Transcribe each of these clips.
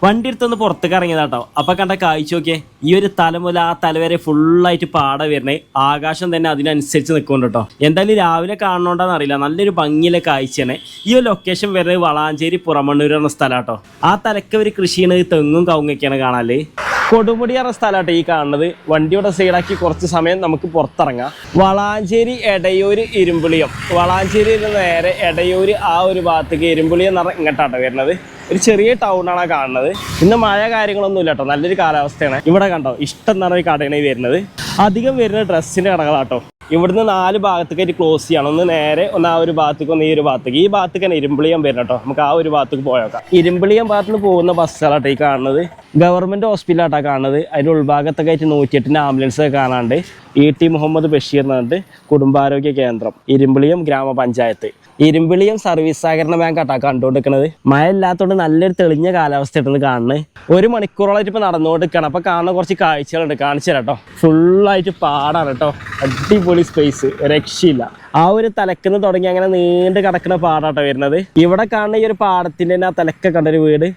വണ്ടി എടുത്തൊന്ന് പുറത്തേക്ക് ഇറങ്ങിയതാട്ടോ. അപ്പൊ കണ്ട കാഴ്ച നോക്കിയേ, ഈ ഒരു തല മുതൽ ആ തല വരെ ഫുള്ളായിട്ട് പാട വരണേ, ആകാശം തന്നെ അതിനനുസരിച്ച് നിൽക്കുന്നുണ്ട് കേട്ടോ. എന്തായാലും രാവിലെ കാണണോണ്ടാന്ന് അറിയില്ല, നല്ലൊരു ഭംഗിയിലെ കാഴ്ചയാണ്. ഈ ഒരു ലൊക്കേഷൻ വരുന്നത് വളാഞ്ചേരി പുറമണ്ണൂർ എന്ന സ്ഥലം കേട്ടോ. ആ തലക്ക് ഒരു കൃഷി ചെയ്യുന്നത് തെങ്ങും കവുങ്ങൊക്കെയാണ് കാണാല്. കൊടുമുടി എന്ന സ്ഥലമാട്ടോ ഈ കാണുന്നത്. വണ്ടിയുടെ സൈഡാക്കി കുറച്ച് സമയം നമുക്ക് പുറത്തിറങ്ങാം. വളാഞ്ചേരി എടയൂര് ഇരുമ്പുളിയം, വളാഞ്ചേരിയിൽ നിന്ന് നേരെ എടയൂര് ആ ഒരു ഭാഗത്തേക്ക് ഇരുമ്പുളിയം എന്ന് പറഞ്ഞാൽ ഇങ്ങോട്ടാട്ടോ വരുന്നത്. ഒരു ചെറിയ ടൗണാണ് കാണുന്നത്. ഇന്ന് മഴ കാര്യങ്ങളൊന്നും ഇല്ല കേട്ടോ, നല്ലൊരു കാലാവസ്ഥയാണ്. ഇവിടെ കണ്ടോ ഇഷ്ടം എന്ന് പറഞ്ഞ കടയാണ് വരുന്നത്. അധികം വരുന്ന ഡ്രസ്സിൻ്റെ കടകളാട്ടോ. ഇവിടുന്ന് 4 ഭാഗത്തേക്ക് ക്ലോസ് ചെയ്യണം. ഒന്ന് നേരെ ഒന്ന് ആ ഒരു ഭാഗത്തേക്ക്, ഒന്ന് ഈ ഒരു ഭാഗത്തേക്ക്. ഈ ഭാഗത്തേക്ക് തന്നെ ഇരുമ്പിളിയം വരണം കേട്ടോ. നമുക്ക് ആ ഒരു ഭാഗത്തേക്ക് പോയേക്കാം. ഇരുമ്പിളിയം ഭാഗത്ത് നിന്ന് പോകുന്ന ബസ്സുകളാട്ടോ ഈ കാണുന്നത്. ഗവൺമെൻറ് ഹോസ്പിറ്റലാട്ടോ കാണുന്നത്. അതിൻ്റെ ഉൾഭാഗത്തൊക്കെ ആയിട്ട് 108 ആംബുലൻസ് ഒക്കെ കാണാണ്ട്. E.T. മുഹമ്മദ് ബഷീർ എന്നുണ്ട് കുടുംബാരോഗ്യ കേന്ദ്രം, ഇരുമ്പിളിയം ഗ്രാമപഞ്ചായത്ത്. ഇരുമ്പിളിയം സർവീസ് സഹകരണ ബാങ്ക് ആട്ടാ കണ്ടുകൊണ്ടിരിക്കുന്നത്. മഴ ഇല്ലാത്തതുകൊണ്ട് നല്ലൊരു തെളിഞ്ഞ കാലാവസ്ഥയായിട്ടാണ് കാണുന്നത്. 1 മണിക്കൂറോളായിട്ട് ഇപ്പോൾ നടന്നുകൊണ്ടിരിക്കണം. അപ്പോൾ കാണുന്ന കുറച്ച് കാഴ്ചകളുണ്ട്, കാണിച്ചു തരാം കേട്ടോ. ഫുള്ളായിട്ട് പാടാണ് കേട്ടോ, അടിപൊളി സ്പേസ്, രക്ഷയില്ല. ആ ഒരു തലക്കുന്ന് തുടങ്ങി അങ്ങനെ നീണ്ട് കിടക്കുന്ന പാടാട്ടോ വരുന്നത്. ഇവിടെ കാണുന്ന ഈ ഒരു പാടത്തിൻ്റെ ആ തലക്ക കണ്ടൊരു വീട്,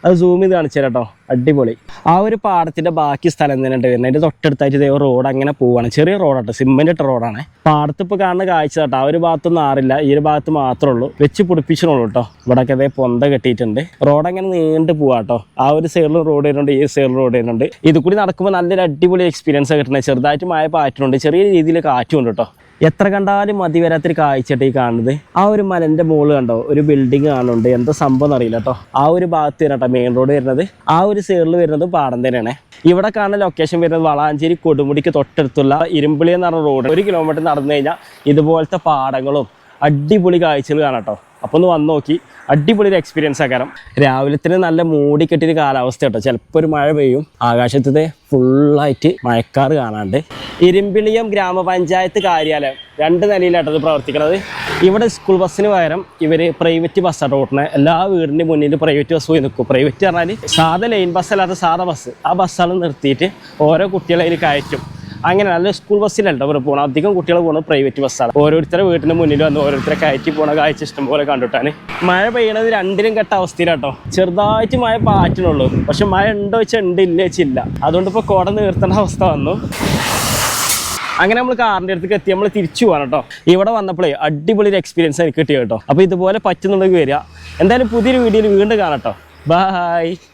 അത് സൂം ചെയ്ത് കാണിച്ചു തരാം കേട്ടോ, അടിപൊളി. ആ ഒരു പാടത്തിന്റെ ബാക്കി സ്ഥലം തന്നെ ഉണ്ട് വരുന്നത്. അതിന്റെ തൊട്ടടുത്തായിട്ട് റോഡ് അങ്ങനെ പോവാണ്, ചെറിയ റോഡാട്ടോ, സിമെന്റ് ഇട്ട റോഡാണ്. പാടത്ത് ഇപ്പോൾ കാണുന്ന കാഴ്ച കേട്ടോ. ആ ഒരു ഭാഗത്തൊന്നും ആറില്ല, ഈ ഒരു ഭാഗത്ത് മാത്രമേ ഉള്ളൂ. വെച്ച് പിടിപ്പിച്ചിട്ടുള്ളൂ കേട്ടോ. ഇവിടെയൊക്കെ അതേ പൊന്ത കെട്ടിയിട്ടുണ്ട്. റോഡ് അങ്ങനെ നീണ്ട് പോവാട്ടോ. ആ ഒരു സൈഡിൽ റോഡ് വരുന്നുണ്ട്, ഈ സൈഡിൽ റോഡ് വരുന്നുണ്ട്. ഇത് കൂടി നടക്കുമ്പോൾ നല്ലൊരു അടിപൊളി എക്സ്പീരിയൻസ് കിട്ടുന്നത്. ചെറുതായിട്ട് മഴ പാറ്റുന്നുണ്ട്, ചെറിയ രീതിയിൽ കാറ്റും ഉണ്ട് കേട്ടോ. എത്ര കണ്ടാലും മതി വരാത്തൊരു കാഴ്ചയായിട്ട് ഈ കാണുന്നത്. ആ ഒരു മലന്റെ മുകളിൽ കണ്ടോ ഒരു ബിൽഡിംഗ് കാണുന്നുണ്ട്, എന്താ സംഭവം എന്നറിയില്ല കേട്ടോ. ആ ഒരു ഭാഗത്ത് വരട്ടോ മെയിൻ റോഡ് വരുന്നത്. ആ ഒരു സൈഡിൽ വരുന്നത് പാടം തന്നെയാണ്. ഇവിടെ കാണുന്ന ലൊക്കേഷൻ വരുന്നത് വളാഞ്ചേരി കൊടുമുടിക്ക് തൊട്ടടുത്തുള്ള ഇരുമ്പിളി എന്ന് പറഞ്ഞ റോഡ്. 1 കിലോമീറ്റർ നടന്നു കഴിഞ്ഞാൽ ഇതുപോലത്തെ പാടങ്ങളും അടിപൊളി കാഴ്ചകൾ കാണാം കേട്ടോ. അപ്പോൾ ഒന്ന് വന്ന് നോക്കി, അടിപൊളി ഒരു എക്സ്പീരിയൻസ് ആക്കാരം. രാവിലത്തിന് നല്ല മൂടി കെട്ടിയൊരു കാലാവസ്ഥ കേട്ടോ. ചിലപ്പോൾ ഒരു മഴ പെയ്യും. ആകാശത്തെ ഫുള്ളായിട്ട് മഴക്കാറ് കാണാണ്ട്. ഇരുമ്പിളിയം ഗ്രാമപഞ്ചായത്ത് കാര്യാലയം 2 നിലയിലാട്ടത് പ്രവർത്തിക്കുന്നത്. ഇവിടെ സ്കൂൾ ബസ്സിന് പകരം ഇവർ പ്രൈവറ്റ് ബസ്സാണ് ഓടുന്നത്. എല്ലാ വീടിൻ്റെ മുന്നിൽ പ്രൈവറ്റ് ബസ് പോയി നിൽക്കും. പ്രൈവറ്റ് പറഞ്ഞാൽ സാധാ ലൈൻ ബസ് അല്ലാത്ത സാധാ ബസ്. ആ ബസ്സാണ് നിർത്തിയിട്ട് ഓരോ കുട്ടികളെ അതിൽ കയറ്റും. അങ്ങനെ നല്ല സ്കൂൾ ബസ്സിലല്ല ഇവിടെ പോകണം. അധികം കുട്ടികൾ പോകുന്നത് പ്രൈവറ്റ് ബസ്സാണ്. ഓരോരുത്തരെ വീട്ടിൻ്റെ മുന്നിൽ വന്ന് ഓരോരുത്തരെ കയറ്റി പോകണ കാഴ്ച ഇഷ്ടം പോലെ കണ്ടിട്ടാണ്. മഴ പെയ്യണത് 2നും കെട്ട അവസ്ഥയിലാട്ടോ. ചെറുതായിട്ട് മഴ പാറ്റണുള്ളൂ, പക്ഷെ മഴ ഉണ്ടോ വെച്ചാൽ ഉണ്ട്, ഇല്ല വെച്ചില്ല. അതുകൊണ്ട് ഇപ്പോൾ കുട നിർത്തേണ്ട അവസ്ഥ വന്നു. അങ്ങനെ നമ്മൾ കാറിൻ്റെ അടുത്തേക്ക് എത്തി, നമ്മൾ തിരിച്ചു പോകാൻ കേട്ടോ. ഇവിടെ വന്നപ്പോഴേ അടിപൊളി ഒരു എക്സ്പീരിയൻസ് എനിക്ക് കിട്ടിയ കേട്ടോ. അപ്പോൾ ഇതുപോലെ പറ്റുന്നുണ്ടെങ്കിൽ വരിക. എന്തായാലും പുതിയൊരു വീഡിയോയിൽ വീണ്ടും കാണാം കേട്ടോ. ബൈ.